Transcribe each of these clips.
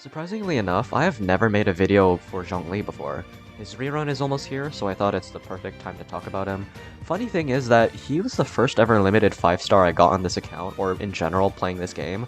Surprisingly enough, I have never made a video for Zhongli before. His rerun is almost here, so I thought it's the perfect time to talk about him. Funny thing is that he was the first ever limited 5-star I got on this account, or in general playing this game.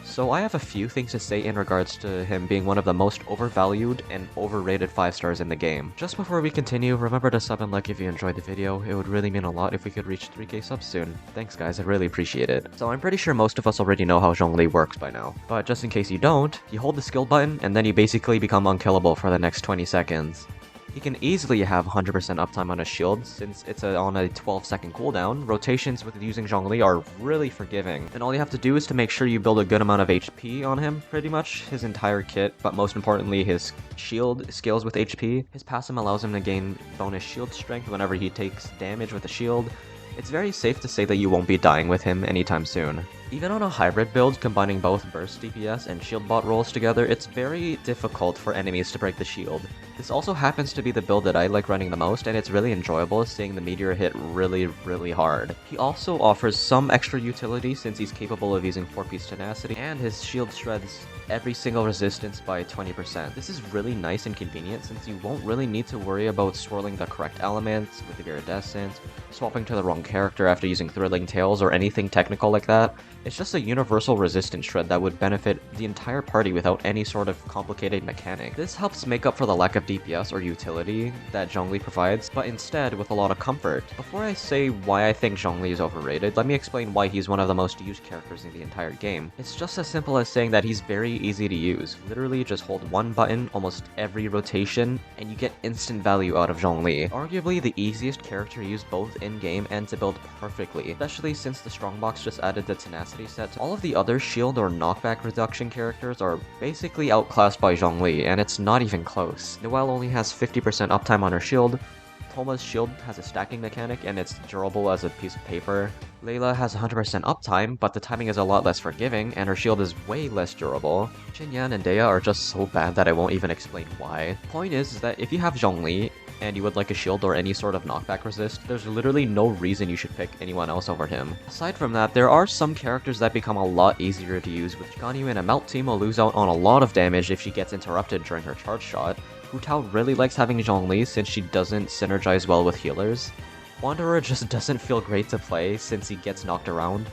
So I have a few things to say in regards to him being one of the most overvalued and overrated 5-stars in the game. Just before we continue, remember to sub and like if you enjoyed the video. It would really mean a lot if we could reach 3k subs soon. Thanks guys, I really appreciate it. So I'm pretty sure most of us already know how Zhongli works by now. But just in case you don't, you hold the skill button and then you basically become unkillable for the next 20 seconds. He can easily have 100% uptime on his shield, since it's on a 12-second cooldown. Rotations with using Zhongli are really forgiving, and all you have to do is to make sure you build a good amount of HP on him, pretty much his entire kit, but most importantly his shield scales with HP. His passive allows him to gain bonus shield strength whenever he takes damage with a shield. It's very safe to say that you won't be dying with him anytime soon. Even on a hybrid build, combining both burst DPS and shield bot rolls together, it's very difficult for enemies to break the shield. This also happens to be the build that I like running the most, and it's really enjoyable seeing the meteor hit really hard. He also offers some extra utility since he's capable of using 4-piece tenacity, and his shield shreds every single resistance by 20%. This is really nice and convenient since you won't really need to worry about swirling the correct elements with the iridescent, swapping to the wrong character after using thrilling tales or anything technical like that. It's just a universal resistance shred that would benefit the entire party without any sort of complicated mechanic. This helps make up for the lack of DPS or utility that Zhongli provides, but instead with a lot of comfort. Before I say why I think Zhongli is overrated, let me explain why he's one of the most used characters in the entire game. It's just as simple as saying that he's very easy to use. Literally just hold one button almost every rotation, and you get instant value out of Zhongli. Arguably the easiest character to use both in-game and to build perfectly, especially since the Strongbox just added the tenacity set. All of the other shield or knockback reduction characters are basically outclassed by Zhongli, and it's not even close. Noelle only has 50% uptime on her shield. Thoma's shield has a stacking mechanic and it's durable as a piece of paper. Layla has 100% uptime, but the timing is a lot less forgiving, and her shield is way less durable. Xinyan and Dea are just so bad that I won't even explain why. Point is that if you have Zhongli, and you would like a shield or any sort of knockback resist, there's literally no reason you should pick anyone else over him. Aside from that, there are some characters that become a lot easier to use, with Ganyu and a Melt team will lose out on a lot of damage if she gets interrupted during her charge shot. Hu Tao really likes having Zhongli since she doesn't synergize well with healers. Wanderer just doesn't feel great to play since he gets knocked around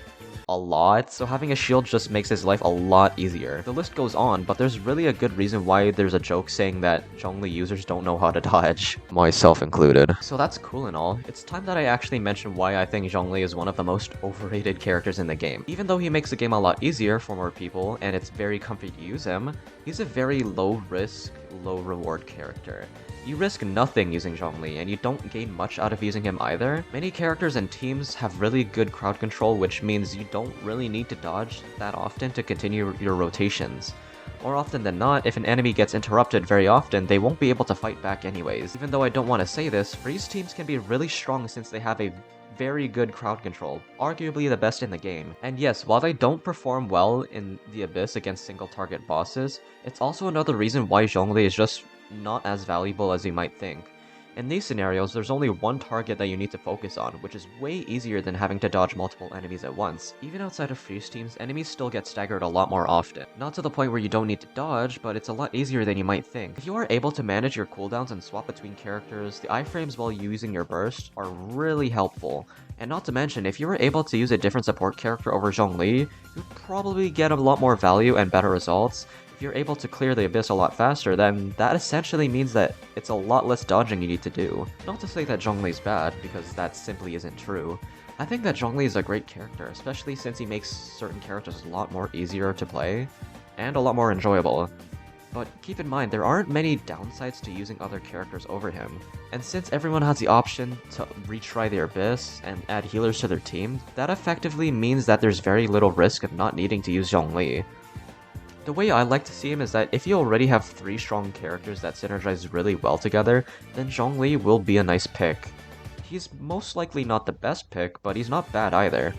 a lot, so having a shield just makes his life a lot easier. The list goes on, but there's really a good reason why there's a joke saying that Zhongli users don't know how to dodge, myself included. So that's cool and all. It's time that I actually mention why I think Zhongli is one of the most overrated characters in the game. Even though he makes the game a lot easier for more people, and it's very comfy to use him, he's a very low risk, low reward character. You risk nothing using Zhongli, and you don't gain much out of using him either. Many characters and teams have really good crowd control, which means you don't really need to dodge that often to continue your rotations. More often than not, if an enemy gets interrupted very often, they won't be able to fight back anyways. Even though I don't want to say this, freeze teams can be really strong since they have a very good crowd control, arguably the best in the game. And yes, while they don't perform well in the Abyss against single target bosses, it's also another reason why Zhongli is just not as valuable as you might think. In these scenarios, there's only one target that you need to focus on, which is way easier than having to dodge multiple enemies at once. Even outside of freeze teams, enemies still get staggered a lot more often. Not to the point where you don't need to dodge, but it's a lot easier than you might think. If you are able to manage your cooldowns and swap between characters, the iframes while using your burst are really helpful. And not to mention, if you were able to use a different support character over Zhongli, you'd probably get a lot more value and better results. If you're able to clear the Abyss a lot faster, then that essentially means that it's a lot less dodging you need to do. Not to say that Zhongli's bad, because that simply isn't true. I think that Zhongli is a great character, especially since he makes certain characters a lot more easier to play, and a lot more enjoyable. But keep in mind, there aren't many downsides to using other characters over him. And since everyone has the option to retry their Abyss and add healers to their team, that effectively means that there's very little risk of not needing to use Zhongli. The way I like to see him is that if you already have 3 strong characters that synergize really well together, then Zhongli will be a nice pick. He's most likely not the best pick, but he's not bad either.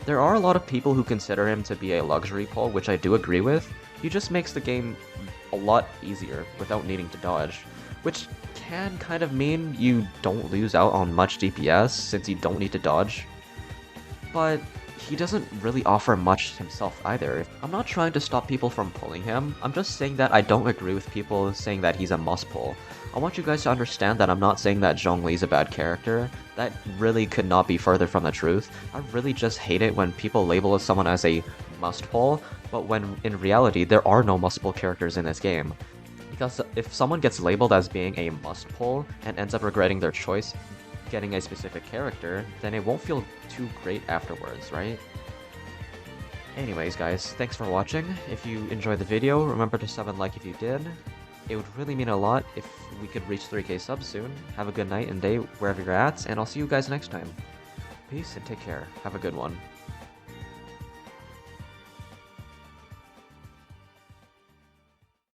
There are a lot of people who consider him to be a luxury pull, which I do agree with. He just makes the game a lot easier without needing to dodge, which can kind of mean you don't lose out on much DPS since you don't need to dodge. But he doesn't really offer much himself either. I'm not trying to stop people from pulling him, I'm just saying that I don't agree with people saying that he's a must pull. I want you guys to understand that I'm not saying that Zhongli is a bad character. That really could not be further from the truth. I really just hate it when people label someone as a must pull, but when in reality there are no must pull characters in this game. Because if someone gets labeled as being a must pull and ends up regretting their choice getting a specific character, then it won't feel too great afterwards, right? Anyways guys, thanks for watching. If you enjoyed the video, remember to sub and like if you did. It would really mean a lot if we could reach 3k subs soon. Have a good night and day wherever you're at, and I'll see you guys next time. Peace and take care. Have a good one.